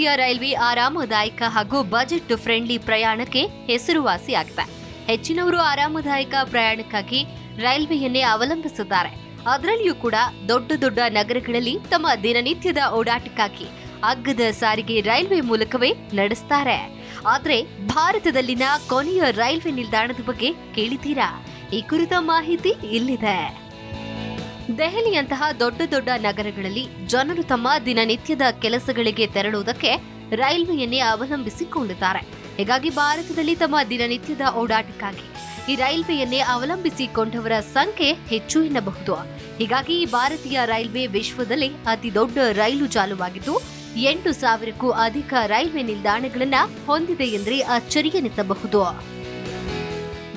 ಭಾರತೀಯ ರೈಲ್ವೆ ಆರಾಮದಾಯಕ ಹಾಗೂ ಬಜೆಟ್ ಫ್ರೆಂಡ್ಲಿ ಪ್ರಯಾಣಕ್ಕೆ ಹೆಸರುವಾಸಿಯಾಗಿದೆ. ಹೆಚ್ಚಿನವರು ಆರಾಮದಾಯಕ ಪ್ರಯಾಣಕ್ಕಾಗಿ ರೈಲ್ವೆಯನ್ನೇ ಅವಲಂಬಿಸಿದ್ದಾರೆ. ಅದರಲ್ಲಿಯೂ ಕೂಡ ದೊಡ್ಡ ದೊಡ್ಡ ನಗರಗಳಲ್ಲಿ ತಮ್ಮ ದಿನನಿತ್ಯದ ಓಡಾಟಕ್ಕಾಗಿ ಅಗ್ಗದ ಸಾರಿಗೆ ರೈಲ್ವೆ ಮೂಲಕವೇ ನಡೆಸ್ತಾರೆ. ಆದ್ರೆ ಭಾರತದಲ್ಲಿನ ಕೊನೆಯ ರೈಲ್ವೆ ನಿಲ್ದಾಣದ ಬಗ್ಗೆ ಕೇಳಿದ್ದೀರಾ? ಈ ಕುರಿತ ಮಾಹಿತಿ ಇಲ್ಲಿದೆ. ದೆಹಲಿಯಂತಹ ದೊಡ್ಡ ದೊಡ್ಡ ನಗರಗಳಲ್ಲಿ ಜನರು ತಮ್ಮ ದಿನನಿತ್ಯದ ಕೆಲಸಗಳಿಗೆ ತೆರಳುವುದಕ್ಕೆ ರೈಲ್ವೆಯನ್ನೇ ಅವಲಂಬಿಸಿಕೊಂಡಿದ್ದಾರೆ. ಹೀಗಾಗಿ ಭಾರತದಲ್ಲಿ ತಮ್ಮ ದಿನನಿತ್ಯದ ಓಡಾಟಕ್ಕಾಗಿ ಈ ರೈಲ್ವೆಯನ್ನೇ ಅವಲಂಬಿಸಿಕೊಂಡವರ ಸಂಖ್ಯೆ ಹೆಚ್ಚು ಎನ್ನಬಹುದು. ಹೀಗಾಗಿ ಈ ಭಾರತೀಯ ರೈಲ್ವೆ ವಿಶ್ವದಲ್ಲಿ ಅತಿ ದೊಡ್ಡ ರೈಲು ಜಾಲವಾಗಿದ್ದು 8,000ಕ್ಕೂ ಅಧಿಕ ರೈಲ್ವೆ ನಿಲ್ದಾಣಗಳನ್ನ ಹೊಂದಿದೆ ಎಂದರೆ ಅಚ್ಚರಿಯೆನಿಸಬಹುದು.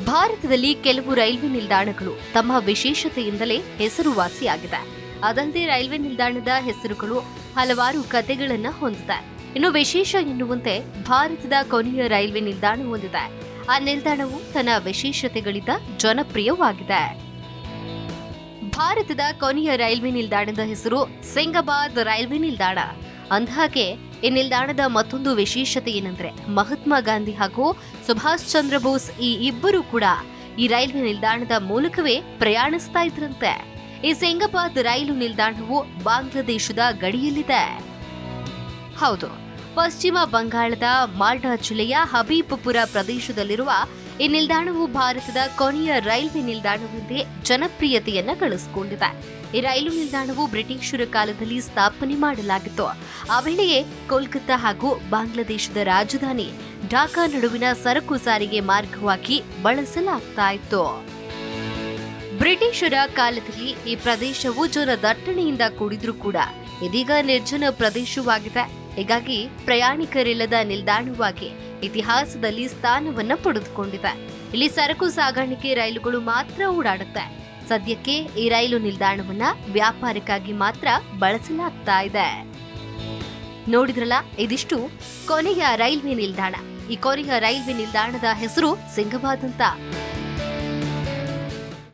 ಭಾರತದಲ್ಲಿ ಕೆಲವು ರೈಲ್ವೆ ನಿಲ್ದಾಣಗಳು ತಮ್ಮ ವಿಶೇಷತೆಯಿಂದಲೇ ಹೆಸರುವಾಸಿಯಾಗಿದೆ. ಅದಲ್ಲದೆ ರೈಲ್ವೆ ನಿಲ್ದಾಣದ ಹೆಸರುಗಳು ಹಲವಾರು ಕಥೆಗಳನ್ನ ಹೊಂದಿದೆ. ಇನ್ನು ವಿಶೇಷ ಎನ್ನುವಂತೆ ಭಾರತದ ಕೊನೆಯ ರೈಲ್ವೆ ನಿಲ್ದಾಣ ಹೊಂದಿದೆ. ಆ ನಿಲ್ದಾಣವು ತನ್ನ ವಿಶೇಷತೆಗಳಿಂದ ಜನಪ್ರಿಯವಾಗಿದೆ. ಭಾರತದ ಕೊನೆಯ ರೈಲ್ವೆ ನಿಲ್ದಾಣದ ಹೆಸರು ಸಿಂಗಬಾದ್ ರೈಲ್ವೆ ನಿಲ್ದಾಣ. ಅಂದಹಾಗೆ ಈ ನಿಲ್ದಾಣದ ಮತ್ತೊಂದು ವಿಶೇಷತೆ ಏನೆಂದ್ರೆ ಮಹಾತ್ಮ ಗಾಂಧಿ ಹಾಗೂ ಸುಭಾಷ್ ಚಂದ್ರ ಬೋಸ್ ಈ ಇಬ್ಬರು ಕೂಡ ಈ ರೈಲ್ವೆ ನಿಲ್ದಾಣದ ಮೂಲಕವೇ ಪ್ರಯಾಣಿಸ್ತಾ ಇದ್ರಂತೆ. ಈ ಸಿಂಗಬಾದ್ ರೈಲು ನಿಲ್ದಾಣವು ಬಾಂಗ್ಲಾದೇಶದ ಗಡಿಯಲ್ಲಿದೆ. ಹೌದು, ಪಶ್ಚಿಮ ಬಂಗಾಳದ ಮಾಲ್ಡಾ ಜಿಲ್ಲೆಯ ಹಬೀಬ್ಪುರ ಪ್ರದೇಶದಲ್ಲಿರುವ ಈ ನಿಲ್ದಾಣವು ಭಾರತದ ಕೊನೆಯ ರೈಲ್ವೆ ನಿಲ್ದಾಣವೆಂದೇ ಜನಪ್ರಿಯತೆಯನ್ನ ಗಳಿಸಿಕೊಂಡಿದೆ. ಈ ರೈಲು ನಿಲ್ದಾಣವು ಬ್ರಿಟಿಷರ ಕಾಲದಲ್ಲಿ ಸ್ಥಾಪನೆ ಮಾಡಲಾಗಿತ್ತು. ಆ ವೇಳೆಯೇ ಕೋಲ್ಕತ್ತಾ ಹಾಗೂ ಬಾಂಗ್ಲಾದೇಶದ ರಾಜಧಾನಿ ಢಾಕಾ ನಡುವಿನ ಸರಕು ಸಾರಿಗೆ ಮಾರ್ಗವಾಗಿ ಬಳಸಲಾಗ್ತಾ ಇತ್ತು. ಬ್ರಿಟಿಷರ ಕಾಲದಲ್ಲಿ ಈ ಪ್ರದೇಶವು ಜನದಟ್ಟಣೆಯಿಂದ ಕೂಡಿದ್ರೂ ಕೂಡ ಇದೀಗ ನಿರ್ಜನ ಪ್ರದೇಶವಾಗಿದೆ. ಹೀಗಾಗಿ ಪ್ರಯಾಣಿಕರಿಲ್ಲದ ನಿಲ್ದಾಣವಾಗಿ ಇತಿಹಾಸದಲ್ಲಿ ಸ್ಥಾನವನ್ನ ಪಡೆದುಕೊಂಡಿದೆ. ಇಲ್ಲಿ ಸರಕು ಸಾಗಾಣಿಕೆ ರೈಲುಗಳು ಮಾತ್ರ ಓಡಾಡುತ್ತೆ. ಸದ್ಯಕ್ಕೆ ಈ ರೈಲು ನಿಲ್ದಾಣವನ್ನ ವ್ಯಾಪಾರಕ್ಕಾಗಿ ಮಾತ್ರ ಬಳಸಲಾಗ್ತಾ ಇದೆ. ನೋಡಿದ್ರಲ್ಲ, ಇದಿಷ್ಟು ಕೊನೆಯ ರೈಲ್ವೆ ನಿಲ್ದಾಣ. ಈ ಕೊನೆಯ ರೈಲ್ವೆ ನಿಲ್ದಾಣದ ಹೆಸರು ಸಿಂಗಬಾದ್ ಅಂತ.